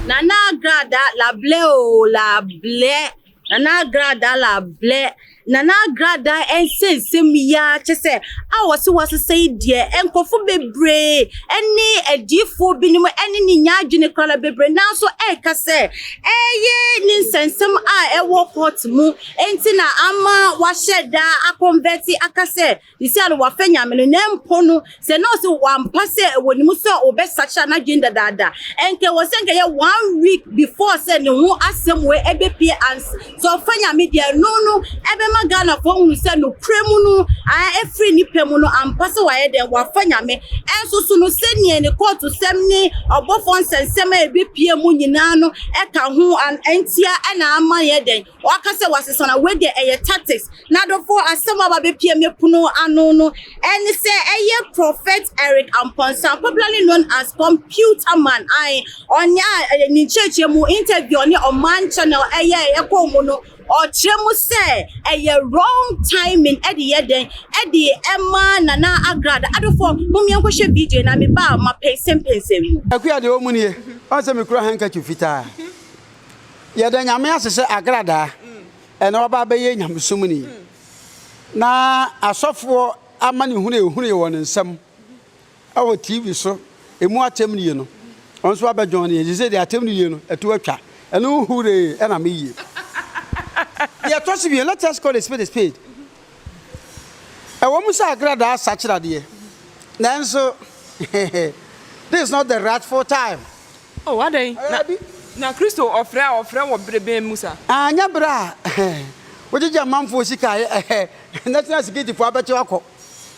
Nana Agradaa la ble o la ble. Nana Agradaa la ble. Nana Agradaa ense miya chese awase say dear enkofu bebre eni edifo binim eni ni nyaadwene kala bebre nanso kase ye ni nsensem a ewo court mu enti na ama waheda akonverti akase isi alo wafanya me ne mpo no se no se wampa se wonimu so obesacha na dwenda dada enke wo senke ye 1 week before se ne ho asem we ebepie ans so fanya media no ebe Ghana for unu say no kremu no every ni pemu no ampase wa ye den wa fanya me enso so no senie ne court sem ni obofo nsensem e be pie mu nyina no ka ho an entia na ama ye den waka se wasesa na we de eye tactics na do for asem aba be pie me puno ano no eni say eye prophet Eric Amponsa popularly known as computer man onya ni church mu interview ni on man channel eye ko mu no or chemu say a wrong timing Eddie Emma Nana Agradaa adofo mumia kwhwe video na me ba ma pensem akua de omunie on se me kura handkerchief fita ye da nyame asese Agradaa e na oba be ye nyamsum ni na asofo amane ehunu won nsam awo TV so emu atem ni no on so abadjon ni je say de atem ni no etu atwa eno hure e na me yie. Yeah, let us call a spade a spade. A woman say Agradaa such an idea. Then so this is not the rightful time. Oh, what day? Now, Christo or Frau Brebe Musa. Ah, Yabra. What did your mum for Sika? National security for Abachuako.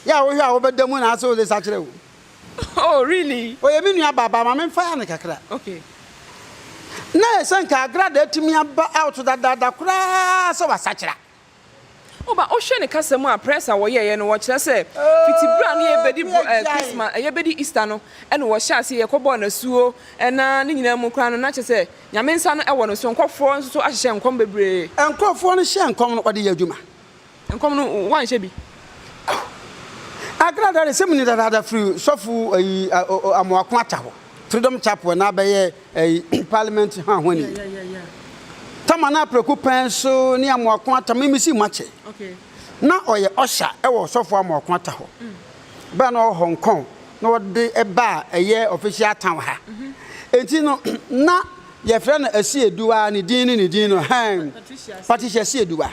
Yeah, we are over the moon. I saw this actually. Oh, really? Oh, you mean your Baba, Mamma Fire? Okay. Na sanka Agradaa timi aba out that kura so wasachira Oh, but Ocean Casamo press our year and watch us say, Fitty Brown ye Christmas, a bedi Eastano, and was chassis a cobon a suo, and Nina Mucran and Natcha say, Yamin son, I want to so call for so I shall come be and call for a sham come what the Yajuma. And come one shabby. Agradaa is similar that other through Sofu a more quattro. Freedom Chapel na be parliament ha honi. Yeah. Tamana preocupan so ni amwako ata me misi mache. Okay. Na oye osha e wo sofo amwako ata ho. Ba na Hong Kong na wode e ba eye official town ha. Enti no na ye friend Asieduwa ni din no Patricia Asieduwa.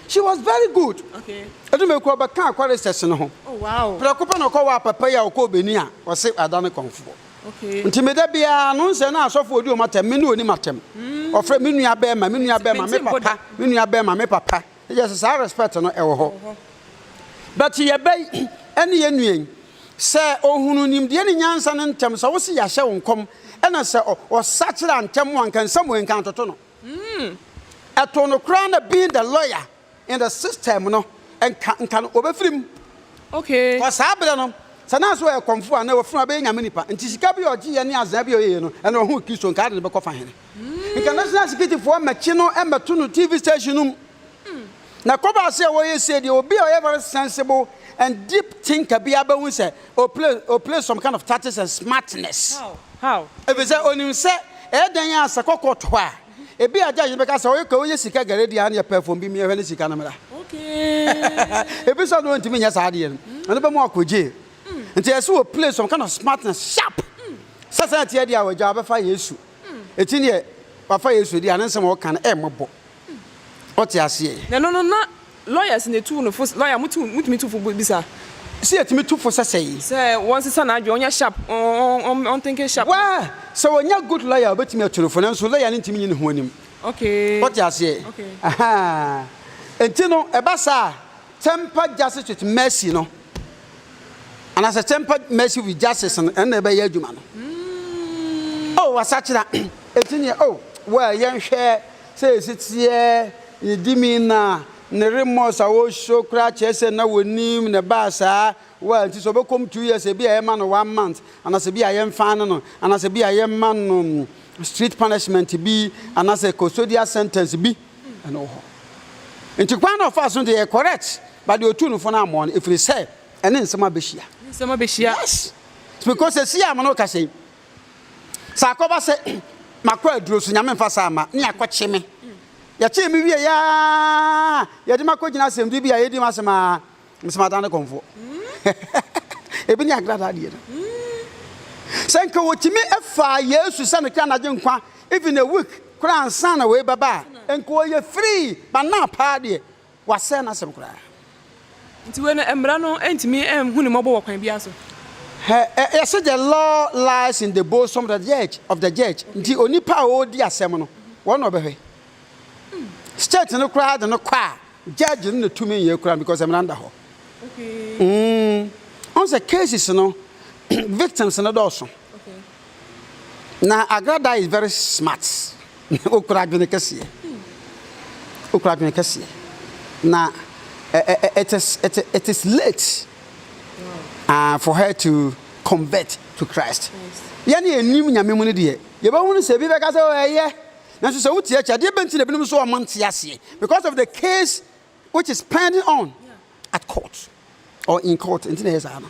She was very good. Okay. Edu me ko ba kan kware session ho. Oh wow. Preocupan no ko wa papa ya ko beni a wo se adane konfo. Okay. Intimida bia no nse na asofo odi o matem me no oni matem. Ofre me nua be ma me papa, me nua be ma me papa. Just say respect no e wo ho. But ye be ene ye nuen se ohunu nimde ne nyansa ne ntem so wo se ya hye wonkom ena se o sachira ntem wankan samu enkan toto no. Eto no kra na being the lawyer in the system no enkan obefrim. Okay. Was happen no sana so e konfu ana wo funa be nyame nipa nti sika bi oji ye ne azan bi oye no ena ho Kristo nka de be kofa hene international security for machi no emeto no TV station na koba se wo ye se de obi o very sensible and deep thinker bi abahu se o play some kind of tactics and smartness. How if say onim se e dan ya asakoko to a e bi aja ye be ka se o ye ka o ye sika garedi an ye perform bi mi e sika na mera. Okay. E bi so no ntimi nya sa de no ane be mo akoje nti yesu will play some kind of smartness sharp. Society dia we ja fa Yesu. Eti ne ba fa Yesu dia nan sem wo kan e mobo. What you say? No na lawyers in the two no first lawyer mutu for bisa. See etimi tu for say. Say once son adwo onya sharp on thinking sharp. Wah, so when you good lawyer betimi atulofo nan so lawyer ntimi nyi ne ho anim. Okay. What you say? Okay. Aha. Enti no e ba sa temper justice with mercy no. And as a tempered mercy with justice and never yet you man. Oh, was such that oh, well, young share says it's here, you dimina, the remorse I was so cratches and now we name the bassa. Well, it is over come 2 years, a be a man of 1 month, and as a be a young fan, and as a be a young man, street punishment to be, and as a custodial sentence be, and all. And to one of us, they are correct, but you're too for now, morning if we say, and then some abishia. Yes. It's because I see I'm no say. Sakoba said, makwa aduro so nyame mfa sa ma ne akɔkye me ya che me wie ya ya de makɔgyina asɛm bi ya yedi masema dan ne konfo ebi ni Agradaa de no senka wotimi efa Yesu sa ne kana je nkwa even a week kura ansa na we baba enko ye free ba na pa de wase na asɛm kura nti we na emra no entimi hu ne mobo wakwan bia so yes the law lies in the bosom of the judge nti onipa o di asɛm no won no behwe state no kura de no kwa judge no tumi ye kura because emra nda ho okay on the cases no victims no also okay na Agradaa is very smart okura dwene kese na it is late for her to convert to Christ. Yani enim nyame mu ne de ye ba hunu se bi be ka se eye na so wuti e cha de benti na binum so amante ase because of the case which is pending on at court or in court into the sana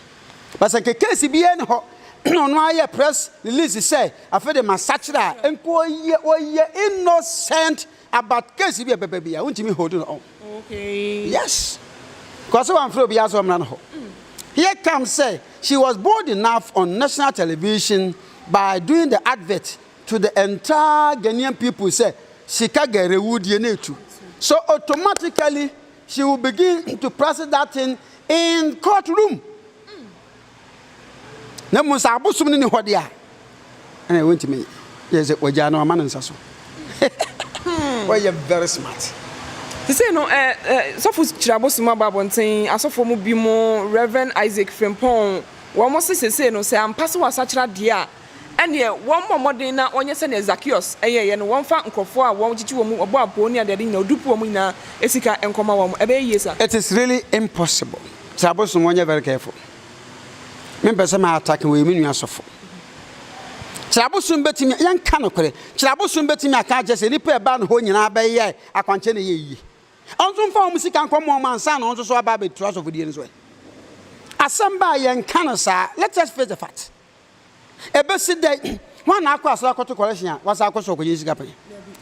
but the case bi en ho no aye press release say afa de masachira enko ye innocent about case bi bebe bia untimi hold on. Okay, yes, because one flow bia so mran ho. Here comes say she was bold enough on national television by doing the advert to the entire Ghanaian people say sika gerewu die na etu. So automatically she will begin to process that thing in courtroom. Na musa abusum ni hode a and I went to me yes oja na man nsa so. Well, you're very smart. They say no so for chirabosuma babonten asofo mu bi mo Reverend Isaac Frimpong wo mo say no say ampase wa sachira de a ene wo momodin na onye se ne Zacchaeus ye no won fa nkofo a won chichi wo mu obo apo ni ade na odupu wo mu na esika enkoma wo ebe yesa. It is really impossible. Chirabosuma onye very careful. Me pese ma attack we mi nua asofo. Chirabosum betimi yanka no kore. Chirabosum betimi aka je se nipa e ba no ho nyina ba ye akwanche na ye yi. Onso mfa mu sika nkomo mansa na onso so aba be trust of die nso e. Asamba yanka no sa, let us face the fact. Ebesi dey one akwa so akoto collection was akoso ko yesika pan.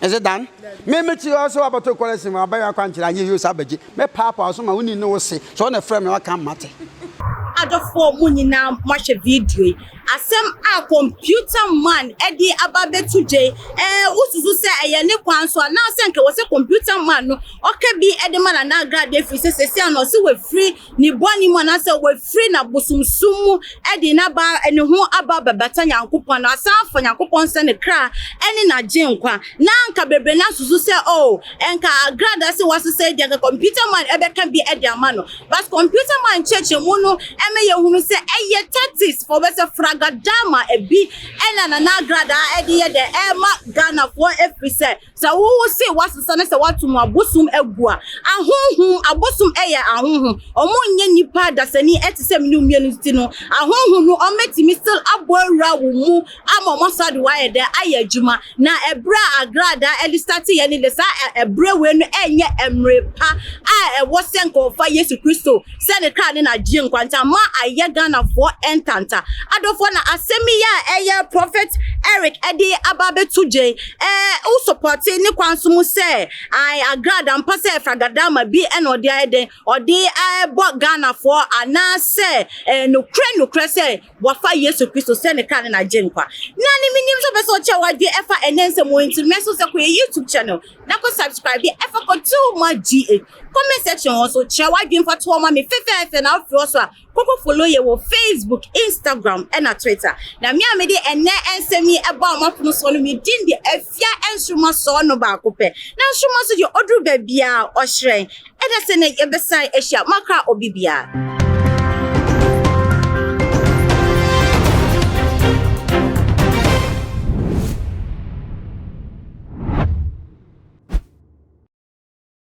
Is it done? Me meti also about to collection ma ba yakwanche anye yo sa baji. Me papa so ma woni no wo se. So na frame me waka mate. Adofo mu nyina mahwe video asem a computer man edi ababetuje ususu se eye ne kwan so na se nke wo se computer man no oka bi edi man na Agradaa free se no se we free ni boni mu na se we free na bosumsum edi na ba eni ho aba babata nyankopon na asan fo nyankopon se ne kra eni na jenkwa na nka bebre na susu se enka Agradaa se was se de computer man ebeka bi edi amano but computer man cheche mu no eme ye hunu se eye tactics for be se fragadama ebi ena na Agradaa edi ye de ema Ghana for every say so wo se wasesa na se watu abosum egua ahonhum abosum eye ahonhum omonye nipa dasani etise minu mienu no ahonhum no ometimi still abora wo mu ama mosade wa ye de aye adwuma na ebra Agradaa eli start ye ni le sa ebre we no enye emrepa a ewo senko fa Yesu Kristo se ne kra ne na gye nkwanta ma aye Ghana for entanta adofo na asemi ya eye prophet Eric edi ababetuje who support ni kwanso mu se I Agradaa mpase fragadama bi eno odi ayede odi bo Ghana for ana se no kre se wafa Yesu Kristo se ne kra ne na gye nkwa na ni minim so beso che wadi efa enense mo intimeso se ko YouTube channel na ko subscribe bi efa ko 2 ma GA comment section also che wadi mfa to ma me fefe na afro so a koko follow ye wo Facebook, Instagram and Twitter. Na mi amede enne ensemi eba omapono so no mi din de afia ensuma so no ba ko pe. Na ensuma so de odru ba bia o hyen. Eda se ne yebesa ehia makra obibia.